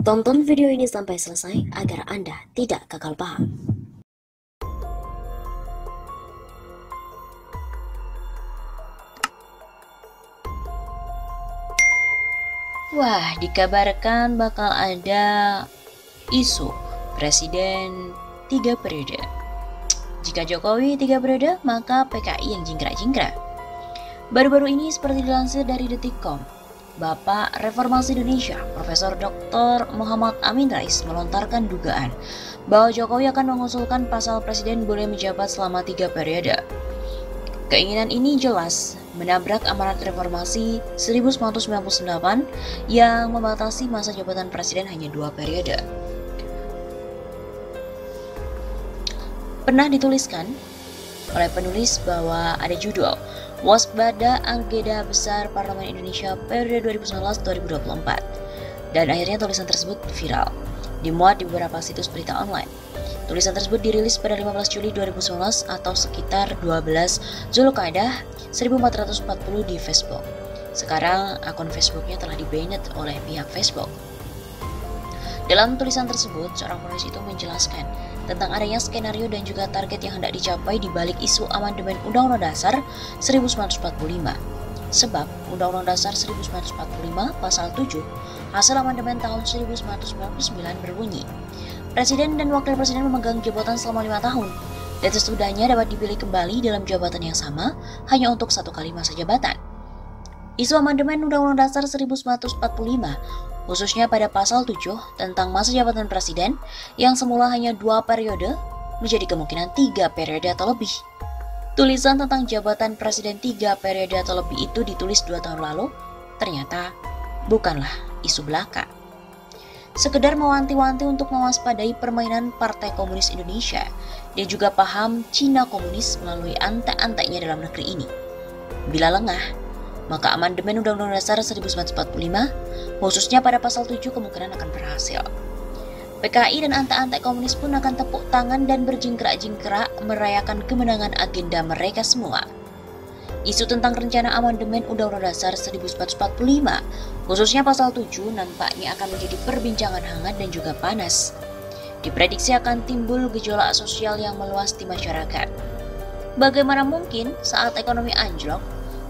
Tonton video ini sampai selesai agar Anda tidak gagal paham. Wah, dikabarkan bakal ada isu Presiden 3 periode. Jika Jokowi 3 periode, maka PKI yang jingkrak-jingkrak. Baru-baru ini seperti dilansir dari Detikcom, Bapak Reformasi Indonesia, Profesor Dr. Muhammad Amin Rais melontarkan dugaan bahwa Jokowi akan mengusulkan pasal presiden boleh menjabat selama 3 periode. Keinginan ini jelas menabrak amanat reformasi 1998 yang membatasi masa jabatan presiden hanya 2 periode. Pernah dituliskan oleh penulis bahwa ada judul Waspada Agenda Besar Parlemen Indonesia periode 2019-2024, dan akhirnya tulisan tersebut viral, dimuat di beberapa situs berita online. Tulisan tersebut dirilis pada 15 Juli 2019 atau sekitar 12 Zulqa'dah 1440 di Facebook. Sekarang akun Facebooknya telah di-banned oleh pihak Facebook. Dalam tulisan tersebut, seorang penulis itu menjelaskan tentang adanya skenario dan juga target yang hendak dicapai di balik isu amandemen Undang-Undang Dasar 1945. Sebab Undang-Undang Dasar 1945 pasal 7 hasil amandemen tahun 1999 berbunyi, Presiden dan Wakil Presiden memegang jabatan selama 5 tahun, dan sesudahnya dapat dipilih kembali dalam jabatan yang sama hanya untuk 1 kali masa jabatan. Isu amandemen Undang-Undang Dasar 1945, khususnya pada pasal 7 tentang masa jabatan presiden yang semula hanya 2 periode, menjadi kemungkinan 3 periode atau lebih. Tulisan tentang jabatan presiden 3 periode atau lebih itu ditulis 2 tahun lalu, ternyata bukanlah isu belaka. Sekedar mewanti-wanti untuk mewaspadai permainan Partai Komunis Indonesia. Dia juga paham Cina komunis melalui antek-anteknya dalam negeri ini. Bila lengah, maka amandemen Undang-Undang Dasar 1945, khususnya pada pasal 7 kemungkinan akan berhasil. PKI dan antek-antek komunis pun akan tepuk tangan dan berjingkrak-jingkrak merayakan kemenangan agenda mereka semua. Isu tentang rencana amandemen Undang-Undang Dasar 1945, khususnya pasal 7, nampaknya akan menjadi perbincangan hangat dan juga panas. Diprediksi akan timbul gejolak sosial yang meluas di masyarakat. Bagaimana mungkin saat ekonomi anjlok,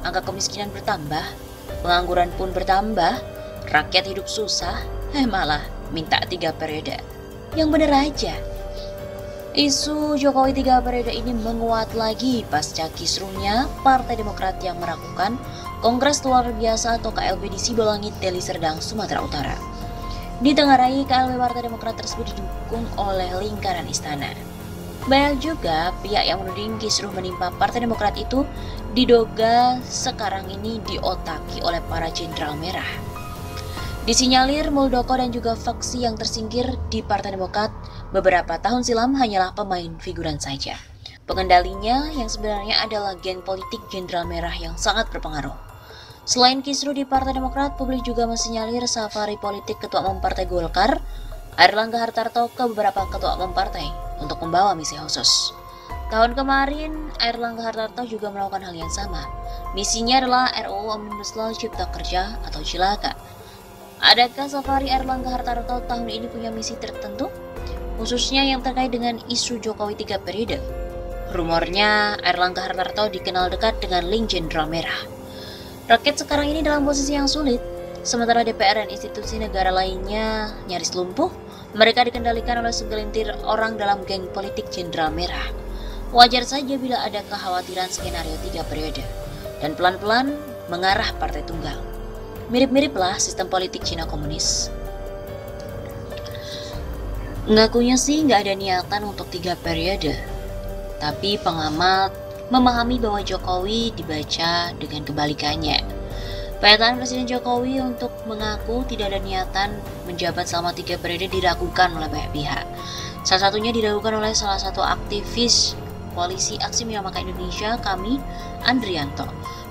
angka kemiskinan bertambah, pengangguran pun bertambah, rakyat hidup susah, malah minta 3 periode. Yang bener aja. Isu Jokowi 3 periode ini menguat lagi pasca kisruhnya Partai Demokrat yang melakukan Kongres Luar Biasa atau KLB di Sibolangit, Deli Serdang, Sumatera Utara. Ditengarai KLB Partai Demokrat tersebut didukung oleh lingkaran istana. Banyak juga pihak yang menuding kisruh menimpa Partai Demokrat itu diduga sekarang ini diotaki oleh para jenderal merah. Disinyalir Muldoko dan juga faksi yang tersingkir di Partai Demokrat beberapa tahun silam hanyalah pemain figuran saja. Pengendalinya yang sebenarnya adalah geng politik jenderal merah yang sangat berpengaruh. Selain kisruh di Partai Demokrat, publik juga mensinyalir safari politik Ketua Umum Partai Golkar, Airlangga Hartarto, ke beberapa Ketua Umum Partai untuk membawa misi khusus. Tahun kemarin, Airlangga Hartarto juga melakukan hal yang sama. Misinya adalah RUU Omnibus Law Cipta Kerja atau Cilaka. Adakah safari Airlangga Hartarto tahun ini punya misi tertentu, khususnya yang terkait dengan isu Jokowi 3 periode? Rumornya Airlangga Hartarto dikenal dekat dengan link jenderal merah. Rakyat sekarang ini dalam posisi yang sulit, sementara DPR dan institusi negara lainnya nyaris lumpuh. Mereka dikendalikan oleh segelintir orang dalam geng politik jenderal merah. Wajar saja bila ada kekhawatiran skenario 3 periode, dan pelan-pelan mengarah partai tunggal. Mirip-miriplah sistem politik Cina komunis. Ngakunya sih nggak ada niatan untuk 3 periode, tapi pengamat memahami bahwa Jokowi dibaca dengan kebalikannya. Pernyataan Presiden Jokowi untuk mengaku tidak ada niatan menjabat selama 3 periode diragukan oleh banyak pihak. Salah satunya diragukan oleh salah satu aktivis Koalisi Aksi Menyelamatkan Indonesia, kami, Andrianto.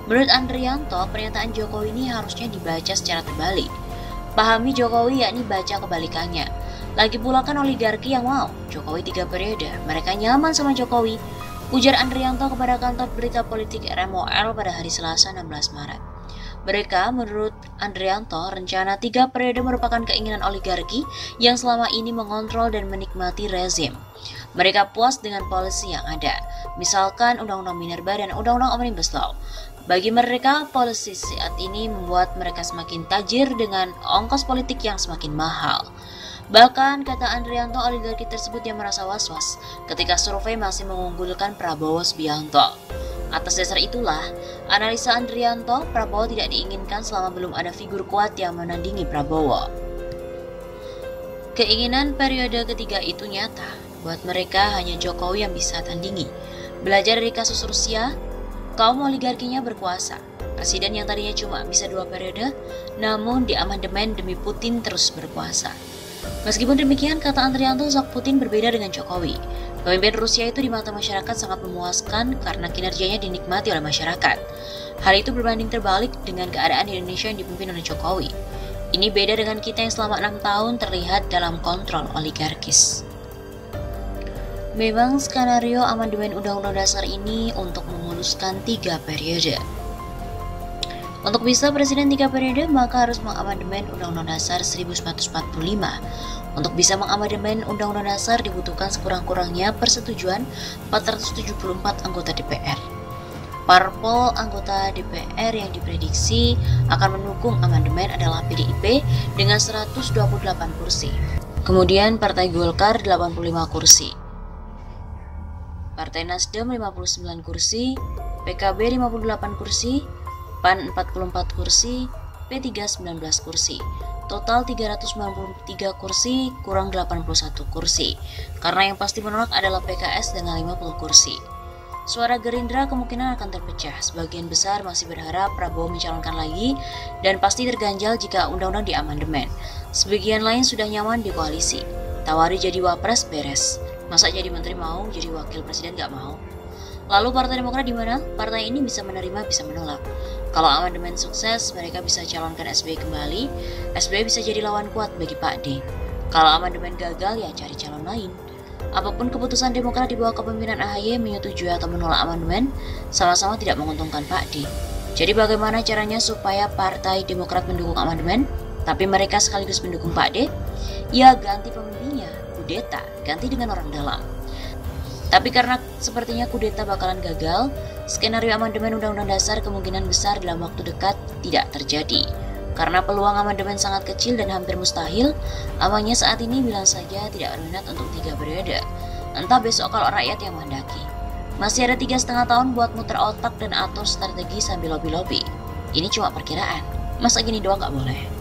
Menurut Andrianto, pernyataan Jokowi ini harusnya dibaca secara terbalik. Pahami Jokowi yakni baca kebalikannya. Lagi pula kan oligarki yang mau Jokowi 3 periode, mereka nyaman sama Jokowi, ujar Andrianto kepada kantor berita politik RMOL pada hari Selasa 16 Maret. Mereka, menurut Andrianto, rencana 3 periode merupakan keinginan oligarki yang selama ini mengontrol dan menikmati rezim. Mereka puas dengan polisi yang ada, misalkan Undang-Undang Minerba dan Undang-Undang Omnibus Law. Bagi mereka, polisi saat ini membuat mereka semakin tajir dengan ongkos politik yang semakin mahal. Bahkan, kata Andrianto, oligarki tersebut yang merasa was-was ketika survei masih mengunggulkan Prabowo Subianto. Atas dasar itulah, analisa Andrianto, Prabowo tidak diinginkan selama belum ada figur kuat yang menandingi Prabowo. Keinginan periode ketiga itu nyata, buat mereka hanya Jokowi yang bisa tandingi. Belajar dari kasus Rusia, kaum oligarkinya berkuasa. Presiden yang tadinya cuma bisa 2 periode, namun diamandemen demi Putin terus berkuasa. Meskipun demikian, kata Andrianto, sosok Putin berbeda dengan Jokowi. Pemimpin Rusia itu di mata masyarakat sangat memuaskan karena kinerjanya dinikmati oleh masyarakat. Hal itu berbanding terbalik dengan keadaan di Indonesia yang dipimpin oleh Jokowi. Ini beda dengan kita yang selama 6 tahun terlihat dalam kontrol oligarkis. Memang skenario amandemen Undang-Undang Dasar ini untuk memuluskan 3 periode. Untuk bisa presiden 3 periode, maka harus mengamandemen Undang-Undang Dasar 1945. Untuk bisa mengamandemen Undang-Undang Dasar dibutuhkan sekurang-kurangnya persetujuan 474 anggota DPR. Parpol anggota DPR yang diprediksi akan mendukung amandemen adalah PDIP dengan 128 kursi. Kemudian Partai Golkar 85 kursi. Partai Nasdem 59 kursi, PKB 58 kursi, PAN 44 kursi, P3 19 kursi. Total 393 kursi kurang 81 kursi. Karena yang pasti menolak adalah PKS dengan 50 kursi. Suara Gerindra kemungkinan akan terpecah. Sebagian besar masih berharap Prabowo mencalonkan lagi dan pasti terganjal jika undang-undang diamandemen. Sebagian lain sudah nyaman di koalisi. Tawari jadi wapres beres. Masa jadi menteri mau, jadi wakil presiden gak mau? Lalu Partai Demokrat di mana? Partai ini bisa menerima, bisa menolak. Kalau amandemen sukses, mereka bisa calonkan SBY kembali. SBY bisa jadi lawan kuat bagi Pak D. Kalau amandemen gagal, ya cari calon lain. Apapun keputusan Demokrat di bawah kepemimpinan AHY menyetujui atau menolak amandemen, sama-sama tidak menguntungkan Pak D. Jadi bagaimana caranya supaya Partai Demokrat mendukung amandemen, tapi mereka sekaligus mendukung Pak D? Ya ganti pemimpinnya, kudeta, ganti dengan orang dalam. Tapi karena sepertinya kudeta bakalan gagal, skenario amandemen Undang-Undang Dasar kemungkinan besar dalam waktu dekat tidak terjadi. Karena peluang amandemen sangat kecil dan hampir mustahil, awalnya saat ini bilang saja tidak berminat untuk 3 periode. Entah besok kalau rakyat yang mendaki. Masih ada 3,5 tahun buat muter otak dan atur strategi sambil lobby-lobby. Ini cuma perkiraan, masa gini doang gak boleh?